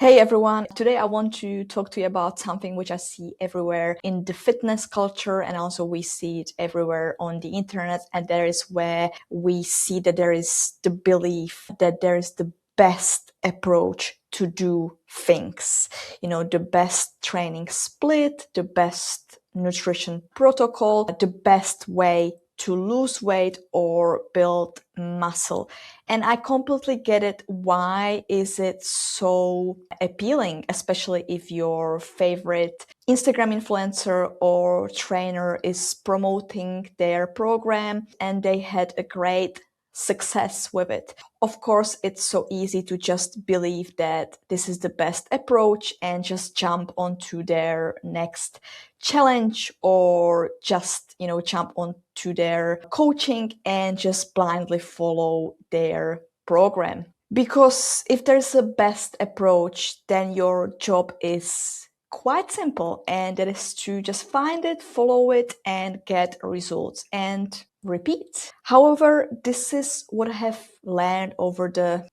Hey everyone, today I want to talk to you about something which I see everywhere in the fitness culture, and also we see it everywhere on the internet, and there is where we see that there is the belief that there is the best approach to do things. The best training split, the best nutrition protocol, the best way to lose weight or build muscle. And I completely get it. Why is it so appealing, especially if your favorite Instagram influencer or trainer is promoting their program and they had a great success with it? Of course, it's so easy to just believe that this is the best approach and just jump onto their next challenge or just, jump onto their coaching and just blindly follow their program. Because if there's a best approach, then your job is quite simple, and that is to just find it, follow it, and get results and repeat. However, this is what I have learned over the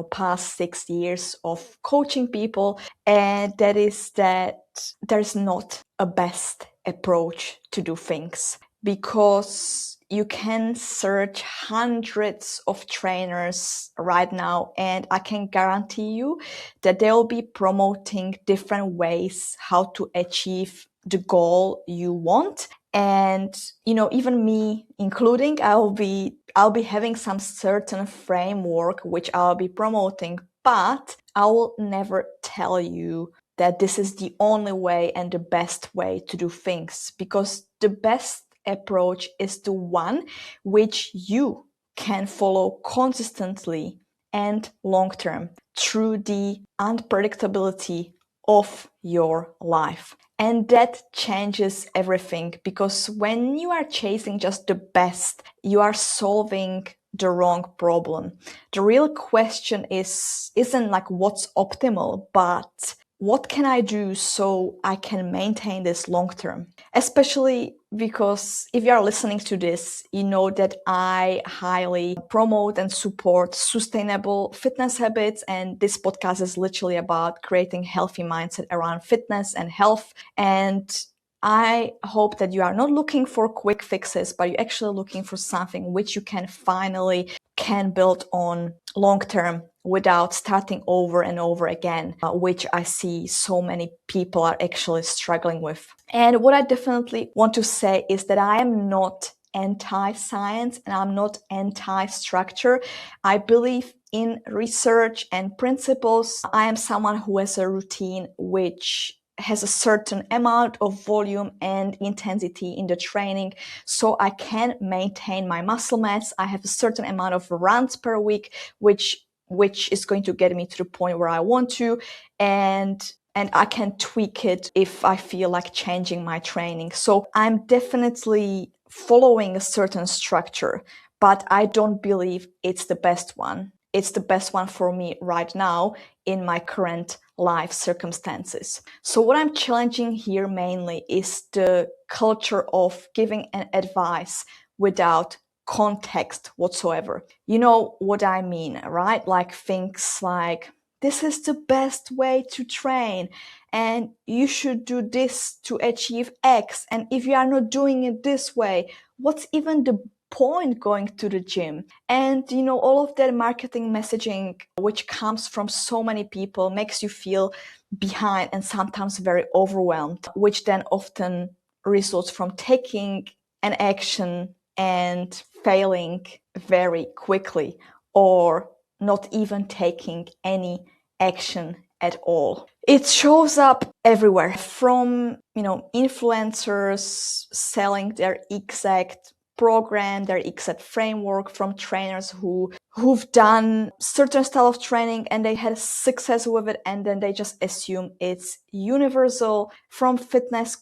past 6 years of coaching people, and that is that there's not a best approach to do things, because you can search hundreds of trainers right now, and I can guarantee you that they'll be promoting different ways how to achieve the goal you want. And even me including, I'll be having some certain framework which I'll be promoting, but I will never tell you that this is the only way and the best way to do things, because the best approach is the one which you can follow consistently and long term through the unpredictability of your life. And that changes everything, because when you are chasing just the best, you are solving the wrong problem. The real question isn't like what's optimal, but what can I do so I can maintain this long term? Especially because if you are listening to this, you know that I highly promote and support sustainable fitness habits. And this podcast is literally about creating healthy mindset around fitness and health. And I hope that you are not looking for quick fixes, but you're actually looking for something which you can build on long term without starting over and over again, which I see so many people are actually struggling with. And what I definitely want to say is that I am not anti-science and I'm not anti-structure. I believe in research and principles. I am someone who has a routine which has a certain amount of volume and intensity in the training, so I can maintain my muscle mass. I have a certain amount of runs per week, which is going to get me to the point where I want to, and I can tweak it if I feel like changing my training. So I'm definitely following a certain structure, but I don't believe it's the best one. It's the best one for me right now in my current life circumstances. So what I'm challenging here mainly is the culture of giving an advice without context whatsoever. You know what I mean, right? Like things like, this is the best way to train, and you should do this to achieve X. And if you are not doing it this way, what's even the point going to the gym? And all of that marketing messaging which comes from so many people makes you feel behind and sometimes very overwhelmed, which then often results from taking an action and failing very quickly, or not even taking any action at all. It shows up everywhere, from influencers selling their exact program, their exact framework, from trainers who've done certain style of training and they had success with it, and then they just assume it's universal, from fitness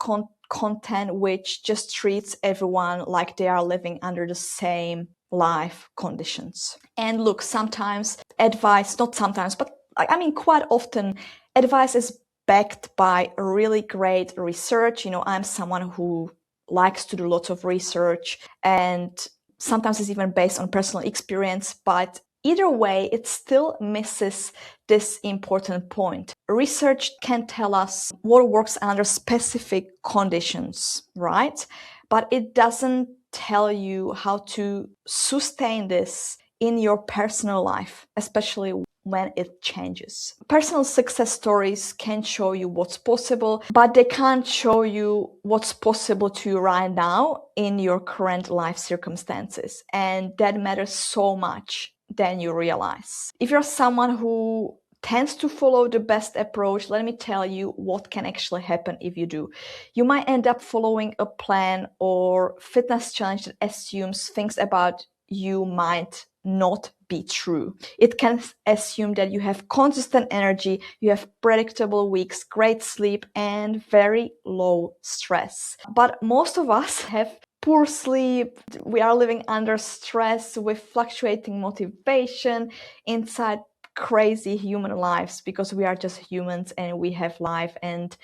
content which just treats everyone like they are living under the same life conditions. And look, sometimes advice, not sometimes, but I mean quite often, advice is backed by really great research. I'm someone who likes to do lots of research, and sometimes it's even based on personal experience, but Either way, it still misses this important point. Research can tell us what works under specific conditions, right? But it doesn't tell you how to sustain this in your personal life, especially when it changes. Personal success stories can show you what's possible, but they can't show you what's possible to you right now in your current life circumstances. And that matters so much than you realize. If you're someone who tends to follow the best approach, let me tell you what can actually happen if you do. You might end up following a plan or fitness challenge that assumes things about you might not be true. It can assume that you have consistent energy, you have predictable weeks, great sleep, and very low stress. But most of us have poor sleep, we are living under stress with fluctuating motivation inside crazy human lives, because we are just humans and we have life, and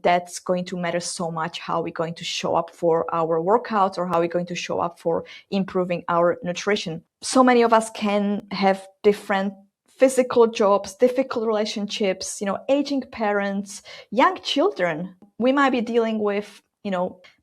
that's going to matter so much how we're going to show up for our workouts or how we're going to show up for improving our nutrition. So many of us can have different physical jobs, difficult relationships, aging parents, young children. We might be dealing with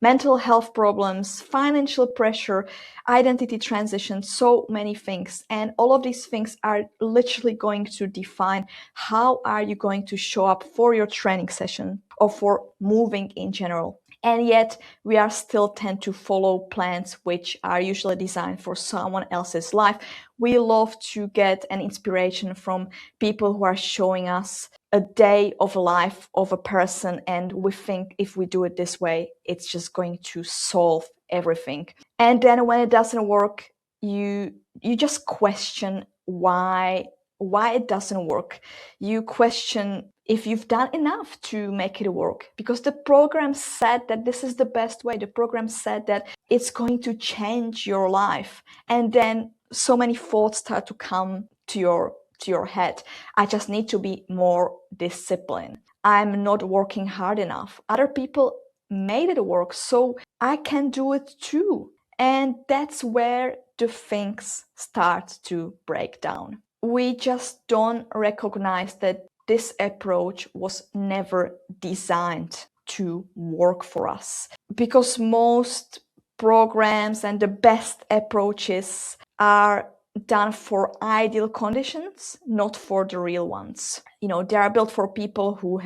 mental health problems, financial pressure, identity transition, so many things. And all of these things are literally going to define how are you going to show up for your training session or for moving in general. And yet we are still tend to follow plans which are usually designed for someone else's life. We love to get an inspiration from people who are showing us a day of life of a person, and we think if we do it this way, it's just going to solve everything. And then when it doesn't work, you just question why it doesn't work. You question if you've done enough to make it work, because the program said that this is the best way. The program said that it's going to change your life. And then so many thoughts start to come to your head. I just need to be more disciplined. I'm not working hard enough. Other people made it work, so I can do it too. And that's where the things start to break down. We just don't recognize that this approach was never designed to work for us, because most programs and the best approaches are done for ideal conditions, not for the real ones. They are built for people who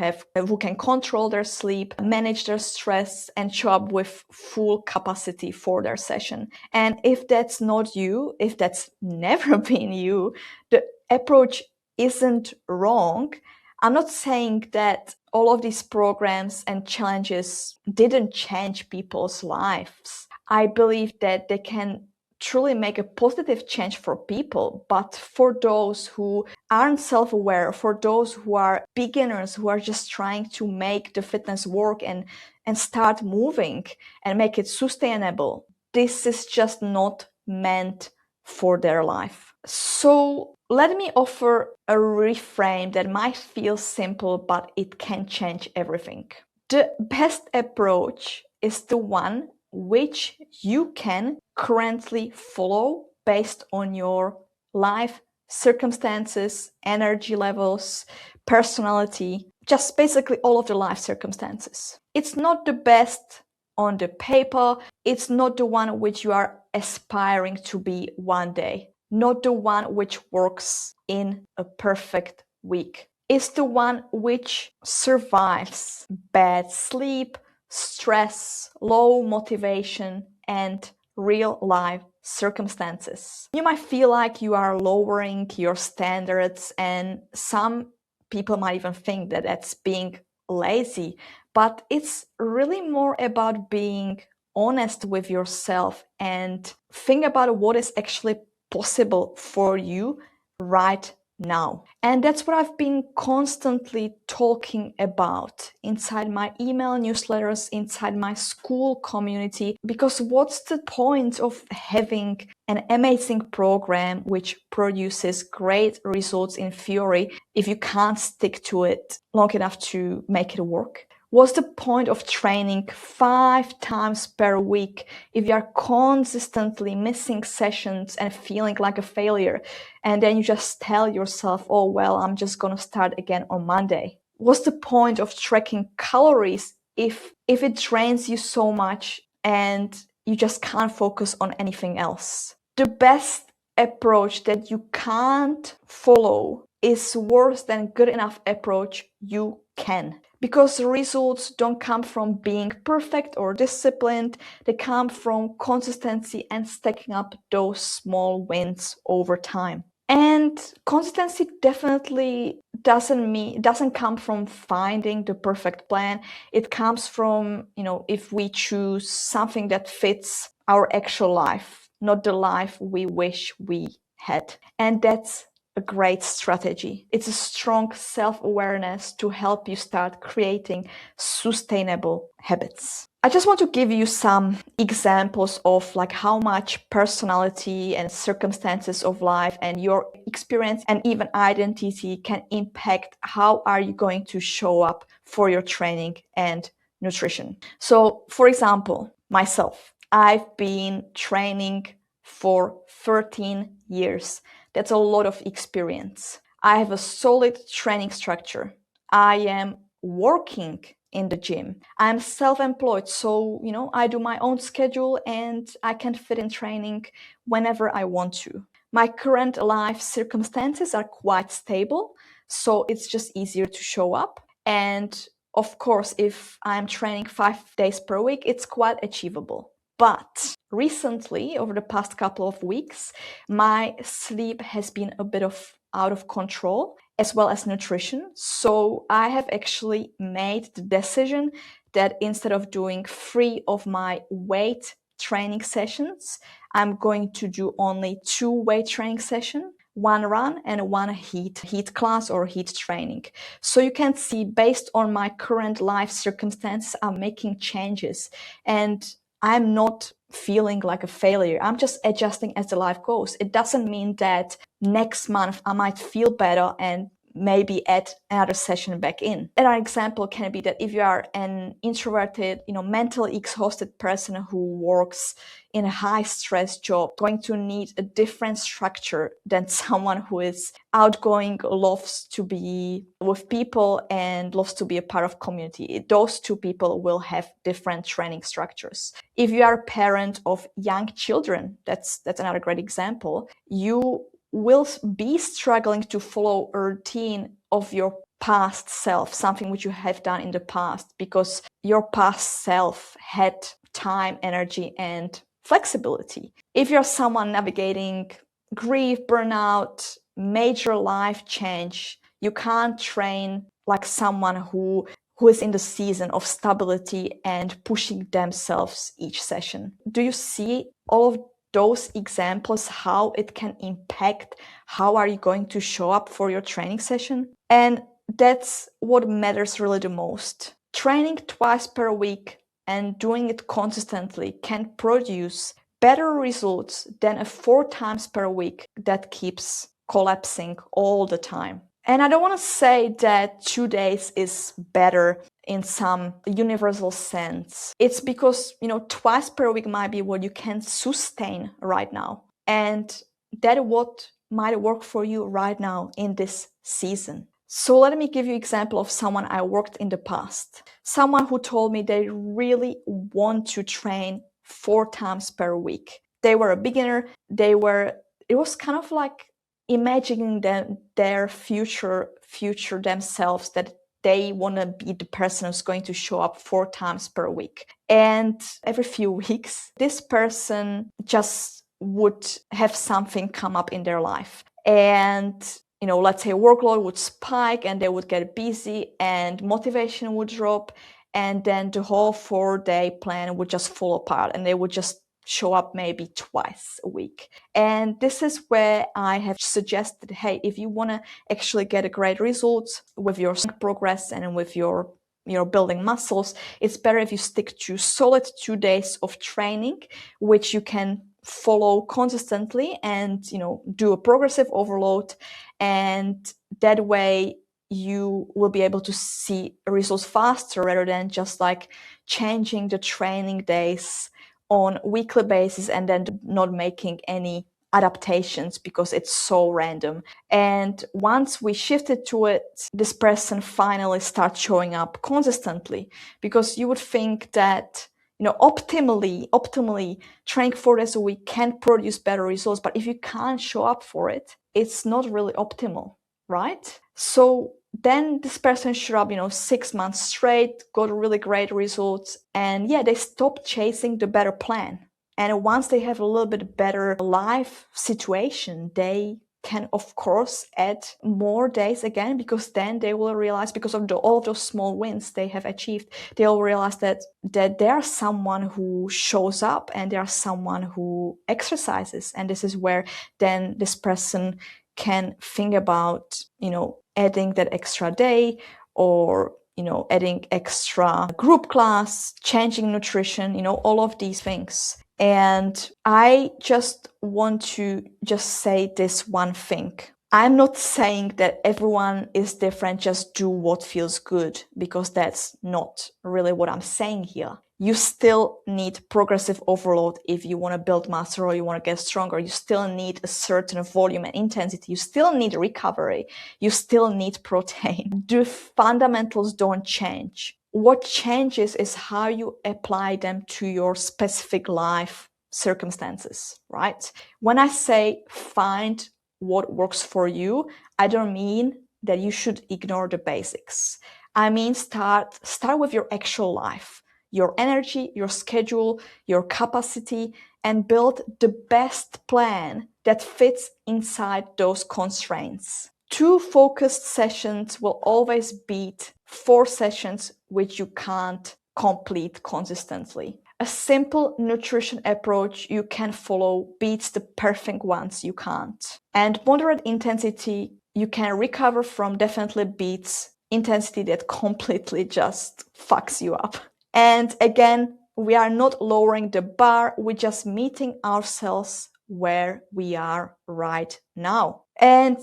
can control their sleep, manage their stress, and show up with full capacity for their session. And if that's not you, if that's never been you, the approach isn't wrong. I'm not saying that all of these programs and challenges didn't change people's lives. I believe that they can truly make a positive change for people, but for those who aren't self-aware, for those who are beginners, who are just trying to make the fitness work and start moving and make it sustainable, this is just not meant for their life. So let me offer a reframe that might feel simple, but it can change everything. The best approach is the one which you can currently follow based on your life circumstances, energy levels, personality, just basically all of the life circumstances. It's not the best on the paper. It's not the one which you are aspiring to be one day, not the one which works in a perfect week. It's the one which survives bad sleep, stress, low motivation, and real life circumstances. You might feel like you are lowering your standards, and some people might even think that that's being lazy, but it's really more about being honest with yourself and think about what is actually possible for you right now. And that's what I've been constantly talking about inside my email newsletters, inside my school community, because what's the point of having an amazing program which produces great results in theory if you can't stick to it long enough to make it work? What's the point of training 5 times per week if you are consistently missing sessions and feeling like a failure? And then you just tell yourself, oh, well, I'm just going to start again on Monday. What's the point of tracking calories if it drains you so much and you just can't focus on anything else? The best approach that you can't follow is worse than good enough approach you can. Because results don't come from being perfect or disciplined, they come from consistency and stacking up those small wins over time. And consistency definitely doesn't come from finding the perfect plan. It comes from, if we choose something that fits our actual life, not the life we wish we had. And that's a great strategy. It's a strong self-awareness to help you start creating sustainable habits. I just want to give you some examples of like how much personality and circumstances of life and your experience and even identity can impact how are you going to show up for your training and nutrition. So, for example, myself, I've been training for 13 years. That's a lot of experience. I have a solid training structure. I am working in the gym. I'm self-employed, so I do my own schedule and I can fit in training whenever I want to. My current life circumstances are quite stable, so it's just easier to show up. And of course, if I'm training 5 days per week, it's quite achievable. But recently, over the past couple of weeks, my sleep has been a bit out of control, as well as nutrition. So I have actually made the decision that instead of doing 3 of my weight training sessions, I'm going to do only 2 weight training sessions. 1 run and 1 heat class or heat training. So you can see, based on my current life circumstances, I'm making changes and I'm not feeling like a failure. I'm just adjusting as the life goes. It doesn't mean that next month I might feel better and maybe add another session back in. Another example can be that if you are an introverted, mentally exhausted person who works in a high stress job, going to need a different structure than someone who is outgoing, loves to be with people and loves to be a part of community. Those two people will have different training structures. If you are a parent of young children, that's another great example, you will be struggling to follow a routine of your past self, something which you have done in the past, because your past self had time, energy, and flexibility. If you're someone navigating grief, burnout, major life change, you can't train like someone who is in the season of stability and pushing themselves each session. Do you see all of those examples, how it can impact how are you going to show up for your training session? And that's what matters really the most. Training twice per week and doing it consistently can produce better results than a 4 times per week that keeps collapsing all the time. And I don't want to say that 2 days is better in some universal sense. It's because, twice per week might be what you can sustain right now. And that what might work for you right now in this season. So let me give you an example of someone I worked in the past. Someone who told me they really want to train 4 times per week. They were a beginner. It was kind of like imagining their future themselves, that they want to be the person who's going to show up 4 times per week. And every few weeks, this person just would have something come up in their life. And let's say workload would spike and they would get busy and motivation would drop. And then the whole 4-day plan would just fall apart and they would just show up maybe twice a week. And this is where I have suggested, hey, if you want to actually get a great results with your progress and with your building muscles, it's better if you stick to solid 2 days of training, which you can follow consistently and do a progressive overload, and that way you will be able to see results faster rather than just like changing the training days on weekly basis and then not making any adaptations because it's so random. And once we shifted to it, this person finally starts showing up consistently, because you would think that, optimally training 4 days a week can produce better results, but if you can't show up for it, it's not really optimal, right? So then this person showed up, 6 months straight, got really great results, and yeah, they stopped chasing the better plan. And once they have a little bit better life situation, they can of course add more days again, because then they will realize, because of all of those small wins they have achieved, they'll realize that they are someone who shows up and they are someone who exercises. And this is where then this person can think about, adding that extra day, or adding extra group class, changing nutrition, all of these things. And I just want to just say this one thing. I'm not saying that everyone is different, just do what feels good, because that's not really what I'm saying here. You still need progressive overload if you want to build muscle or you want to get stronger. You still need a certain volume and intensity. You still need recovery. You still need protein. The fundamentals don't change. What changes is how you apply them to your specific life circumstances, right? When I say find what works for you, I don't mean that you should ignore the basics. I mean, start with your actual life, your energy, your schedule, your capacity, and build the best plan that fits inside those constraints. 2 focused sessions will always beat 4 sessions which you can't complete consistently. A simple nutrition approach you can follow beats the perfect ones you can't. And moderate intensity you can recover from definitely beats intensity that completely just fucks you up. And again, we are not lowering the bar, we're just meeting ourselves where we are right now. And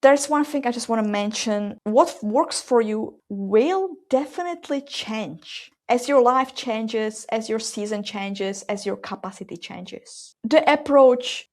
there's one thing I just want to mention. What works for you will definitely change as your life changes, as your season changes, as your capacity changes. The approach,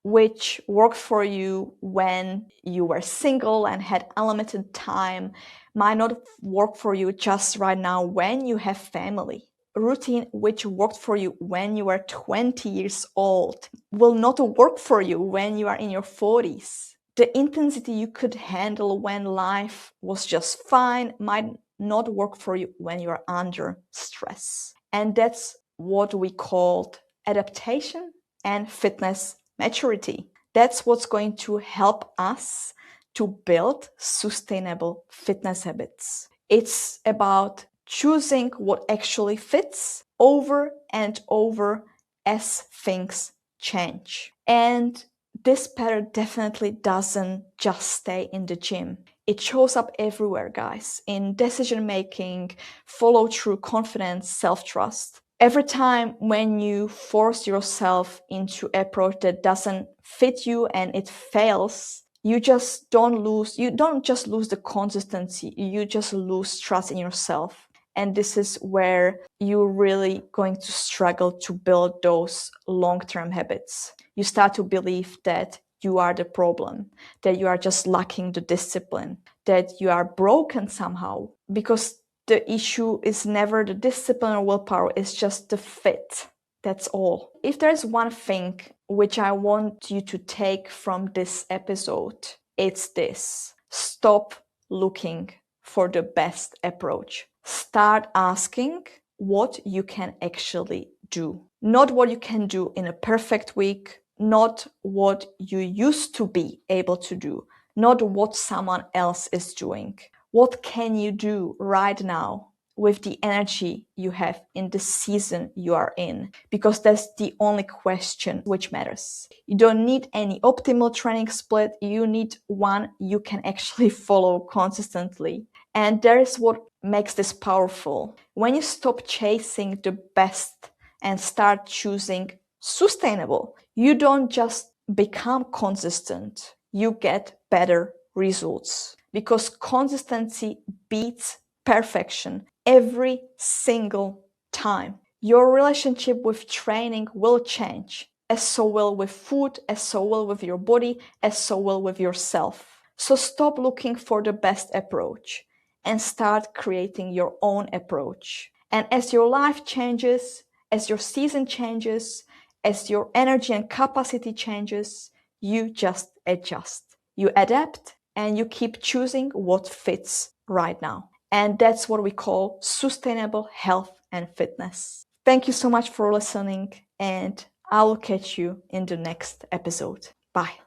which worked for you when you were single and had unlimited time, might not work for you just right now when you have family. A routine which worked for you when you were 20 years old will not work for you when you are in your 40s. The intensity you could handle when life was just fine might not work for you when you are under stress. And that's what we called adaptation and fitness maturity. That's what's going to help us to build sustainable fitness habits. It's about choosing what actually fits over and over as things change. And this pattern definitely doesn't just stay in the gym. It shows up everywhere, guys, in decision making, follow through, confidence, self-trust. Every time when you force yourself into an approach that doesn't fit you and it fails, you don't just lose the consistency, you just lose trust in yourself. And this is where you're really going to struggle to build those long-term habits. You start to believe that you are the problem, that you are just lacking the discipline, that you are broken somehow, because the issue is never the discipline or willpower, it's just the fit. That's all. If there's one thing which I want you to take from this episode, it's this. Stop looking for the best approach. Start asking what you can actually do. Not what you can do in a perfect week, not what you used to be able to do, not what someone else is doing. What can you do right now with the energy you have in the season you are in? Because that's the only question which matters. You don't need any optimal training split. You need one you can actually follow consistently. And that is what makes this powerful. When you stop chasing the best and start choosing sustainable, you don't just become consistent, you get better results. because consistency beats perfection every single time. Your relationship with training will change, as so will with food, as so will with your body, as so will with yourself. So stop looking for the best approach and start creating your own approach. And as your life changes, as your season changes, as your energy and capacity changes, you just adjust. You adapt and you keep choosing what fits right now. And that's what we call sustainable health and fitness. Thank you so much for listening, and I will catch you in the next episode. Bye.